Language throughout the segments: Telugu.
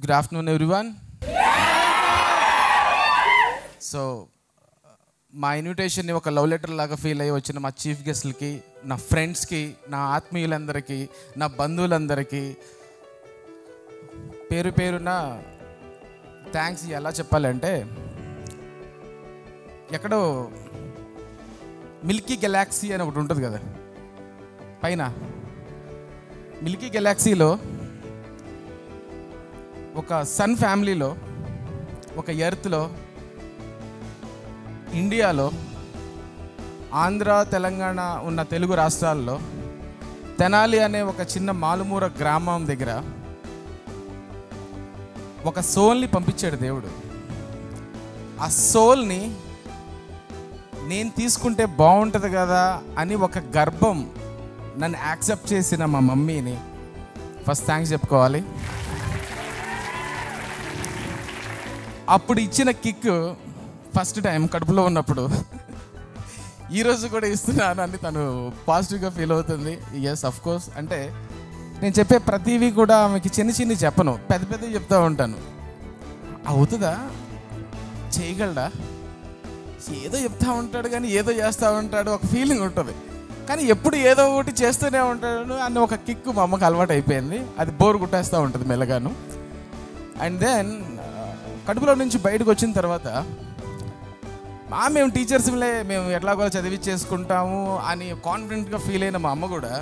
Good afternoon, everyone. సో మా ఇన్విటేషన్ని ఒక లవ్ లెటర్ లాగా ఫీల్ అయ్యి వచ్చిన మా చీఫ్ గెస్ట్లకి, నా ఫ్రెండ్స్కి, నా ఆత్మీయులందరికీ, నా బంధువులందరికీ పేరు పేరున థ్యాంక్స్ ఎలా చెప్పాలంటే, ఎక్కడో మిల్కీ గెలాక్సీ అని ఒకటి ఉంటుంది కదా పైన, మిల్కీ గెలాక్సీలో ఒక సన్ ఫ్యామిలీలో, ఒక ఎర్త్లో, ఇండియాలో, ఆంధ్ర తెలంగాణ ఉన్న తెలుగు రాష్ట్రాల్లో తెనాలి అనే ఒక చిన్న మాలుమూర గ్రామం దగ్గర ఒక సోల్ని పంపించాడు దేవుడు. ఆ సోల్ని నేను తీసుకుంటే బాగుంటుంది కదా అని ఒక గర్భం నన్ను యాక్సెప్ట్ చేసిన మా మమ్మీని ఫస్ట్ థ్యాంక్స్ చెప్పుకోవాలి. అప్పుడు ఇచ్చిన కిక్ ఫస్ట్ టైం కడుపులో ఉన్నప్పుడు ఈరోజు కూడా ఇస్తున్నాను అని తను పాజిటివ్గా ఫీల్ అవుతుంది. Yes, of course. అంటే నేను చెప్పే ప్రతివీ కూడా ఆమెకి చిన్న చిన్న చెప్పను, పెద్ద పెద్దవి చెప్తూ ఉంటాను. అవుతుందా, చేయగలడా, ఏదో చెప్తూ ఉంటాడు కానీ ఏదో చేస్తూ ఉంటాడు, ఒక ఫీలింగ్ ఉంటుంది. కానీ ఎప్పుడు ఏదో ఒకటి చేస్తూనే ఉంటాడు అని ఒక కిక్ మా అమ్మకి అలవాటు అయిపోయింది. అది బోర్ కుట్టేస్తూ ఉంటుంది మెల్లగాను. అండ్ దెన్ కడుపులో నుంచి బయటకు వచ్చిన తర్వాత మేము టీచర్స్లే, మేము ఎట్లాగో చదివించేసుకుంటాము అని కాన్ఫిడెంట్గా ఫీల్ అయిన మా అమ్మ కూడా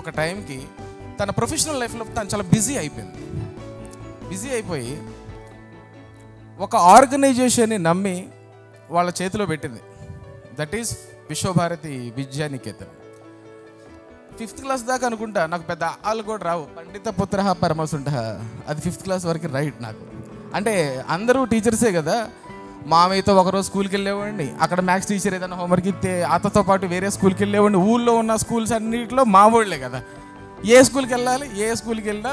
ఒక టైంకి తన ప్రొఫెషనల్ లైఫ్లో తను చాలా బిజీ అయిపోయింది. బిజీ అయిపోయి ఒక ఆర్గనైజేషన్ని నమ్మి వాళ్ళ చేతిలో పెట్టింది. That is Vishwabharati Vidyaniketan. 5th class దాకా అనుకుంటా, నాకు పెద్ద ఆలు కూడా రావు. పండిత పుత్ర పరమసుంట, అది 5th క్లాస్ వరకు రైట్ నాకు. అంటే అందరూ టీచర్సే కదా. మామయ్యతో ఒకరోజు స్కూల్కి వెళ్ళేవాడిని, అక్కడ మ్యాథ్స్ టీచర్ ఏదైనా హోంవర్క్ ఇస్తే అతతో పాటు వేరే స్కూల్కి వెళ్ళేవాడిని. ఊళ్ళో ఉన్న స్కూల్స్ అన్నింటిలో మా వాళ్ళే కదా, ఏ స్కూల్కి వెళ్ళాలి, ఏ స్కూల్కి వెళ్ళినా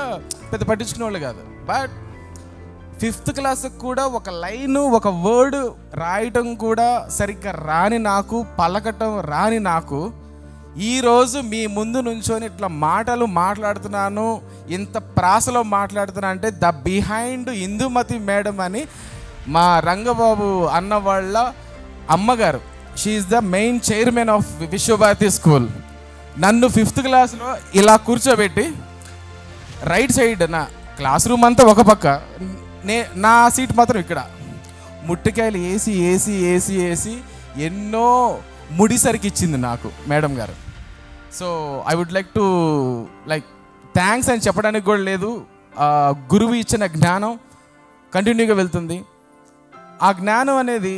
పెద్ద పట్టించుకునే వాళ్ళు కాదు. బట్ 5th క్లాస్కి కూడా ఒక లైను, ఒక వర్డ్ రాయటం కూడా సరిగ్గా రాని నాకు, పలకటం రాని నాకు, ఈరోజు మీ ముందు నుంచొని ఇట్లా మాటలు మాట్లాడుతున్నాను, ఇంత ప్రాసలో మాట్లాడుతున్నా అంటే ద బిహైండ్ ఇందుమతి మేడం అని మా రంగబాబు అన్న వాళ్ళ అమ్మగారు. She is the main chairman of Vishwabharati school. నన్ను 5th క్లాస్లో ఇలా కూర్చోబెట్టి రైట్ సైడ్, నా క్లాస్ రూమ్ అంతా ఒక పక్క, నా సీట్ మాత్రం ఇక్కడ, ముట్టికాయలు వేసి వేసి వేసి వేసి ఎన్నో ముడిసరికి ఇచ్చింది నాకు మేడం గారు. So I would like to thanks అని చెప్పడానికి కూడా లేదు. గురువు ఇచ్చిన జ్ఞానం కంటిన్యూగా వెళ్తుంది. ఆ జ్ఞానం అనేది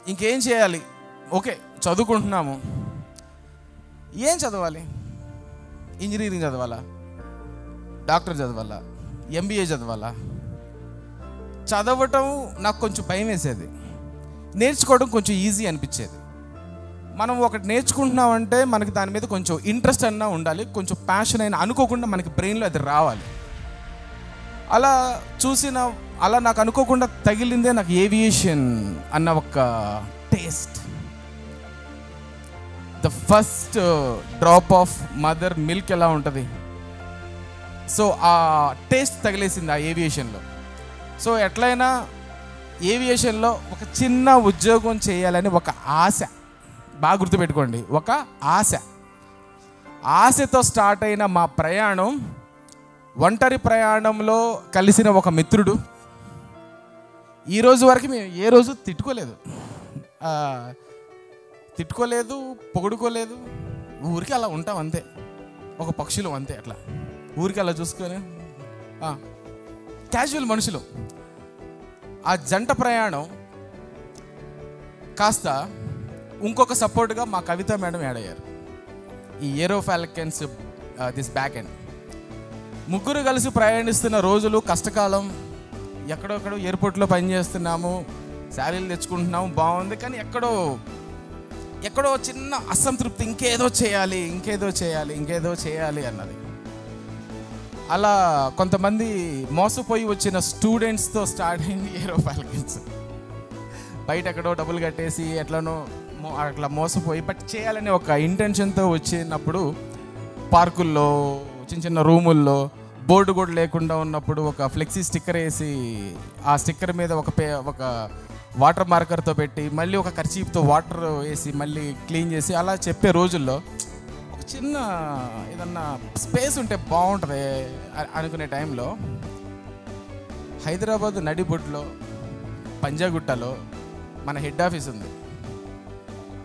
ఇంకేం చేయాలి, ఓకే చదువుకుంటున్నాము, ఏం చదవాలి, ఇంజనీరింగ్ చదవాలా, డాక్టర్ చదవాలా, MBA చదవాలా? చదవటం నాకు కొంచెం భయం వేసేది, నేర్చుకోవడం కొంచెం ఈజీ అనిపించేది. మనం ఒకటి నేర్చుకుంటున్నామంటే మనకి దాని మీద కొంచెం ఇంట్రెస్ట్ అన్నా ఉండాలి, కొంచెం ప్యాషన్ అయినా అనుకోకుండా మనకి బ్రెయిన్లో అది రావాలి. అలా నాకు అనుకోకుండా తగిలిందే నాకు ఏవియేషన్ అన్న ఒక taste. The first drop of mother milk ఎలా ఉంటుంది, సో ఆ టేస్ట్ తగిలేసింది ఆ ఏవియేషన్లో. సో ఎట్లయినా ఏవియేషన్లో ఒక చిన్న ఉద్యోగం చేయాలని ఒక ఆశ, బాగా గుర్తుపెట్టుకోండి, ఒక ఆశతో స్టార్ట్ అయిన మా ప్రయాణం, ఒంటరి ప్రయాణంలో కలిసిన ఒక మిత్రుడు. ఈరోజు వరకు మేము ఏ రోజు తిట్టుకోలేదు, పొగుడుకోలేదు, ఊరికి అలా ఉంటాం అంతే, ఒక పక్షులు అంతే, అట్లా ఊరికి అలా చూసుకొని క్యాజువల్ మనుషులు. ఆ జంట ప్రయాణం కాస్త ఇంకొక సపోర్ట్గా మా కవిత మేడం యాడ్ అయ్యారు. ఈ ఏరో ఫాల్కన్స్ దిస్ బ్యాక్ ఎండ్. ముగ్గురు కలిసి ప్రయాణిస్తున్న రోజులు కష్టకాలం. ఎక్కడో ఎయిర్పోర్ట్లో పనిచేస్తున్నాము, శాలరీలు తెచ్చుకుంటున్నాము, బాగుంది. కానీ ఎక్కడో చిన్న అసంతృప్తి, ఇంకేదో చేయాలి అన్నది. అలా కొంతమంది మోసపోయి వచ్చిన స్టూడెంట్స్తో స్టార్ట్ అయింది ఏరో ఫాల్కన్స్. బయట ఎక్కడో డబ్బులు కట్టేసి ఎట్లనో అట్లా మోసపోయి బట్ చేయాలనే ఒక ఇంటెన్షన్తో వచ్చినప్పుడు పార్కుల్లో చిన్న చిన్న రూముల్లో బోర్డు కూడా లేకుండా ఉన్నప్పుడు ఒక ఫ్లెక్సీ స్టిక్కర్ వేసి ఆ స్టిక్కర్ మీద ఒక వాటర్ మార్కర్తో పెట్టి మళ్ళీ ఒక కర్చీప్తో వాటర్ వేసి మళ్ళీ క్లీన్ చేసి అలా చెప్పే రోజుల్లో ఒక చిన్న ఏదన్నా స్పేస్ ఉంటే బాగుంటుంది అనుకునే టైంలో హైదరాబాద్ నడిబొడ్లో పంజాగుట్టలో మన హెడ్ ఆఫీస్ ఉంది.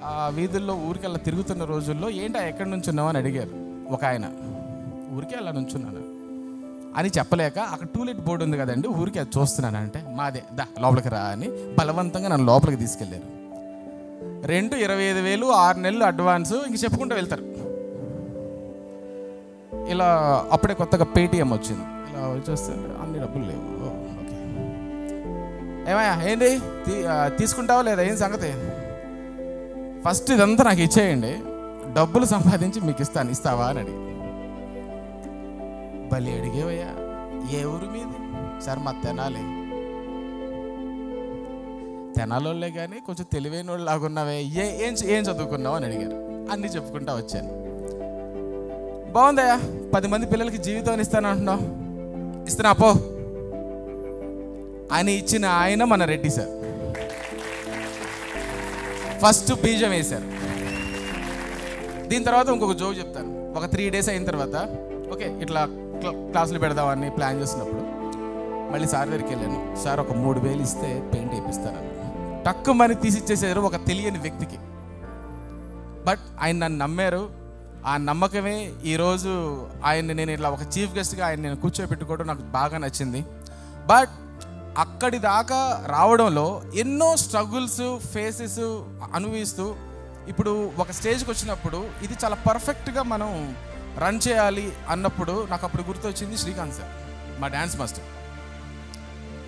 ఆ వీధుల్లో ఊరికెళ్ళా తిరుగుతున్న రోజుల్లో ఏంటి ఎక్కడి నుంచి ఉన్నావు అని అడిగారు ఒక ఆయన. ఊరికే అలా నుంచున్నాను అని చెప్పలేక అక్కడ టూలెట్ బోర్డు ఉంది కదండి, ఊరికే అది చూస్తున్నాను అంటే మాదే దా లోపలికి రా అని బలవంతంగా నన్ను లోపలికి తీసుకెళ్ళారు. రెంట్ 25,000, 6 నెలలు అడ్వాన్స్, ఇంక చెప్పుకుంటూ వెళ్తారు. ఇలా అప్పుడే కొత్తగా పేటిఎం వచ్చింది. ఇలా వచ్చేస్తే అన్ని డబ్బులు లేవు. ఓకే ఏమయ్యా ఏంటి తీసుకుంటావా లేదా, ఏం సంగతి? ఫస్ట్ ఇదంతా నాకు ఇచ్చేయండి, డబ్బులు సంపాదించి మీకు ఇస్తావా అని అడిగి. బలి అడిగేవయ్యా, ఏ ఊరు మీది? సార్ మా తెనాలి. తెనాలోళ్ళే కానీ కొంచెం తెలివైన వాళ్ళు లాగున్నావే, ఏం చదువుకున్నావు అని అడిగారు. అన్నీ చెప్పుకుంటా వచ్చాను. బాగుందయ్యా, 10 మంది పిల్లలకి జీవితాన్ని ఇస్తాను అంటున్నావు, ఇస్తున్నా పో అని ఇచ్చిన ఆయన మన రెడ్డి సార్. ఫస్ట్ బీజం వేశారు. దీని తర్వాత ఇంకొక జోక్ చెప్తాను. ఒక 3 days అయిన తర్వాత ఓకే ఇట్లా క్లాసులు పెడదామని ప్లాన్ చేసినప్పుడు మళ్ళీ సార్ దగ్గరికి వెళ్ళాను. సార్ ఒక 3,000 ఇస్తే పెయింట్ వేయిస్తాను. టక్కుమని తీసిచ్చేసారు ఒక తెలియని వ్యక్తికి. బట్ ఆయన నన్ను నమ్మారు. ఆ నమ్మకమే ఈరోజు ఆయన్ని నేను ఇట్లా ఒక చీఫ్ గెస్ట్గా ఆయన నేను కూర్చోబెట్టుకోవడం నాకు బాగా నచ్చింది. బట్ అక్కడి దాకా రావడంలో ఎన్నో స్ట్రగుల్స్ ఫేసెస్ అనుభవిస్తూ ఇప్పుడు ఒక స్టేజ్కి వచ్చినప్పుడు ఇది చాలా పర్ఫెక్ట్గా మనం రన్ చేయాలి అన్నప్పుడు నాకు అప్పుడు గుర్తొచ్చింది శ్రీకాంత్ సార్, మా డ్యాన్స్ మాస్టర్.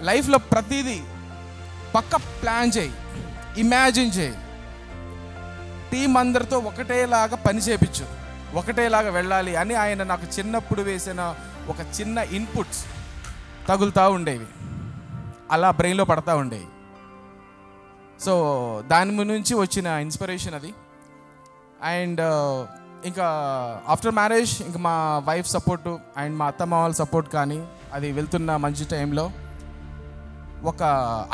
లైఫ్లో ప్రతిదీ పక్క ప్లాన్ చేయి, ఇమాజిన్ చేయి, టీం అందరితో ఒకటేలాగా పని చేయించు, ఒకటేలాగా వెళ్ళాలి అని ఆయన నాకు చిన్నప్పుడు వేసిన ఒక చిన్న ఇన్పుట్స్ తగులుతూ ఉండేవి, అలా బ్రెయిన్లో పడతా ఉండేవి. సో దాని నుంచి వచ్చిన ఇన్స్పిరేషన్ అది. అండ్ ఇంకా ఆఫ్టర్ మ్యారేజ్ ఇంకా మా వైఫ్ సపోర్టు అండ్ మా అత్తమ్మ వాళ్ళ సపోర్ట్ కానీ అది వెళ్తున్న మంచి టైంలో ఒక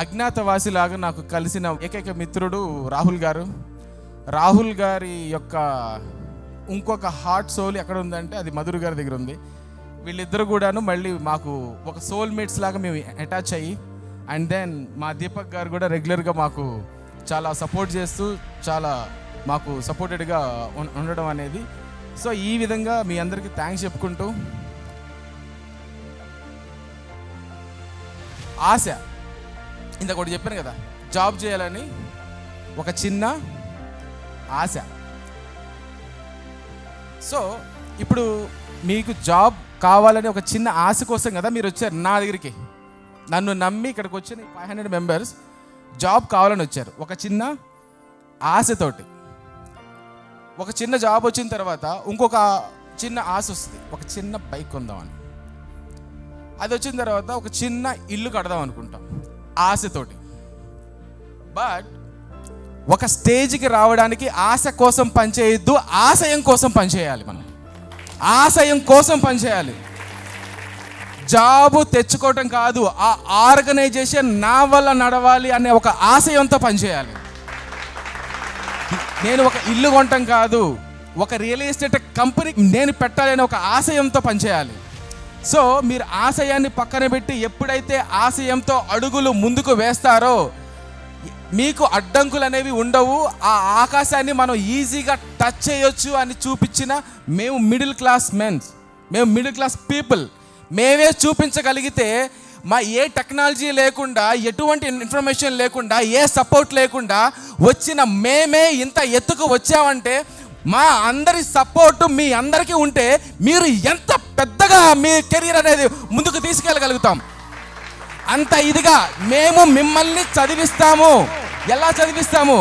అజ్ఞాతవాసిలాగా నాకు కలిసిన ఏకైక మిత్రుడు రాహుల్ గారు. రాహుల్ గారి యొక్క ఇంకొక హార్ట్ సోల్ ఎక్కడ ఉందంటే అది మధుర్ గారి దగ్గర ఉంది. వీళ్ళిద్దరు కూడాను మళ్ళీ మాకు ఒక సోల్మేట్స్ లాగా మేము అటాచ్ అయ్యి అండ్ దెన్ మా దీపక్ గారు కూడా రెగ్యులర్గా మాకు చాలా సపోర్ట్ చేస్తూ చాలా మాకు సపోర్టెడ్గా ఉండడం అనేది. సో ఈ విధంగా మీ అందరికీ థ్యాంక్స్ చెప్పుకుంటూ ఆశ ఇంతకు ఒకటి చెప్పాను కదా, జాబ్ చేయాలని ఒక చిన్న ఆశ. సో ఇప్పుడు మీకు జాబ్ కావాలని ఒక చిన్న ఆశ కోసం కదా మీరు వచ్చారు నా దగ్గరికి. నన్ను నమ్మి ఇక్కడికి వచ్చిన 500 మెంబర్స్ జాబ్ కావాలని వచ్చారు ఒక చిన్న ఆశతోటి. ఒక చిన్న జాబ్ వచ్చిన తర్వాత ఇంకొక చిన్న ఆశ వస్తుంది, ఒక చిన్న బైక్ కొందామని. అది వచ్చిన తర్వాత ఒక చిన్న ఇల్లు కడదాం అనుకుంటాం ఆశతోటి. బట్ ఒక స్టేజ్కి రావడానికి ఆశ కోసం పనిచేయద్దు, ఆశయం కోసం పనిచేయాలి. మనం ఆశయం కోసం పనిచేయాలి. జాబు తెచ్చుకోవటం కాదు, ఆ ఆర్గనైజేషన్ నా వల్ల నడవాలి అనే ఒక ఆశయంతో పనిచేయాలి. నేను ఒక ఇల్లు కొనటం కాదు, ఒక రియల్ ఎస్టేట్ కంపెనీ నేను పెట్టాలని ఒక ఆశయంతో పనిచేయాలి. సో మీరు ఆశయాన్ని పక్కన పెట్టి ఎప్పుడైతే ఆశయంతో అడుగులు ముందుకు వేస్తారో మీకు అడ్డంకులు అనేవి ఉండవు. ఆ ఆకాశాన్ని మనం ఈజీగా టచ్ చేయొచ్చు అని చూపించిన మేము మిడిల్ క్లాస్ మెన్స్, మేము మిడిల్ క్లాస్ పీపుల్, మేమే చూపించగలిగితే మా ఏ టెక్నాలజీ లేకుండా, ఎటువంటి ఇన్ఫర్మేషన్ లేకుండా, ఏ సపోర్ట్ లేకుండా వచ్చిన మేమే ఇంత ఎత్తుకు వచ్చామంటే మా అందరి సపోర్టు మీ అందరికీ ఉంటే మీరు ఎంత పెద్దగా మీ కెరీర్ అనేది ముందుకు తీసుకెళ్ళగలుగుతాం. అంత ఇదిగా మేము మిమ్మల్ని చదివిస్తాము. ఎలా చదివిస్తాము?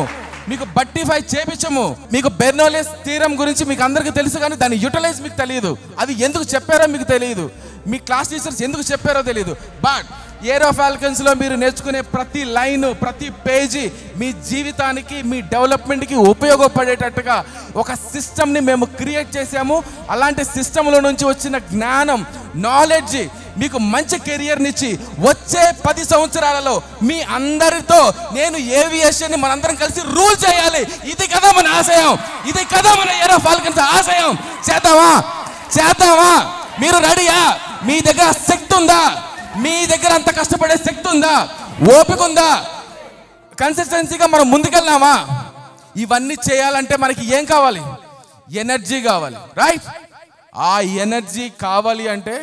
మీకు బట్టిఫై చేపించము. మీకు బెర్నౌలీస్ థీరం గురించి మీకు అందరికీ తెలుసు, కానీ దాన్ని యూటిలైజ్ మీకు తెలియదు. అది ఎందుకు చెప్పారో మీకు తెలియదు, మీ క్లాస్ టీచర్స్ ఎందుకు చెప్పారో తెలియదు. బట్ ఏరో ఫాల్కన్స్లో మీరు నేర్చుకునే ప్రతి లైను, ప్రతి పేజీ మీ జీవితానికి, మీ డెవలప్మెంట్కి ఉపయోగపడేటట్టుగా ఒక సిస్టమ్ని మేము క్రియేట్ చేసాము. అలాంటి సిస్టంలో నుంచి వచ్చిన జ్ఞానం, నాలెడ్జ్ మీకు మంచి కెరియర్నిచ్చి వచ్చే 10 సంవత్సరాలలో మీ అందరితో నేను ఏవియేషన్ని మనందరం కలిసి రూల్ చేయాలి. ఇది కదా మన ఆశయం, ఇది కదా మన ఏరో ఫాల్కన్స్ ఆశయం. చేద్దామా? మీరు రెడీయా? మీ దగ్గర శక్తి ఉందా? మీ దగ్గర అంత కష్టపడే శక్తి ఉందా? ఓపిక ఉందా? కన్సిస్టెన్సీగా మనం ముందుకెళ్దామా? ఇవన్నీ చేయాలంటే మనకి ఏం కావాలి? ఎనర్జీ కావాలి, రైట్? ఆ ఎనర్జీ కావాలి అంటే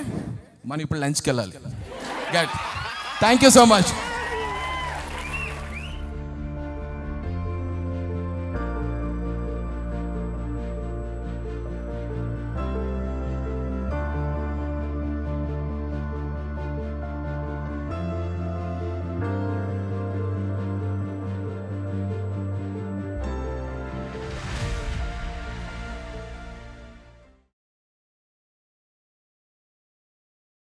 మనం ఇప్పుడు లంచ్కి వెళ్ళాలి. Thank you so much.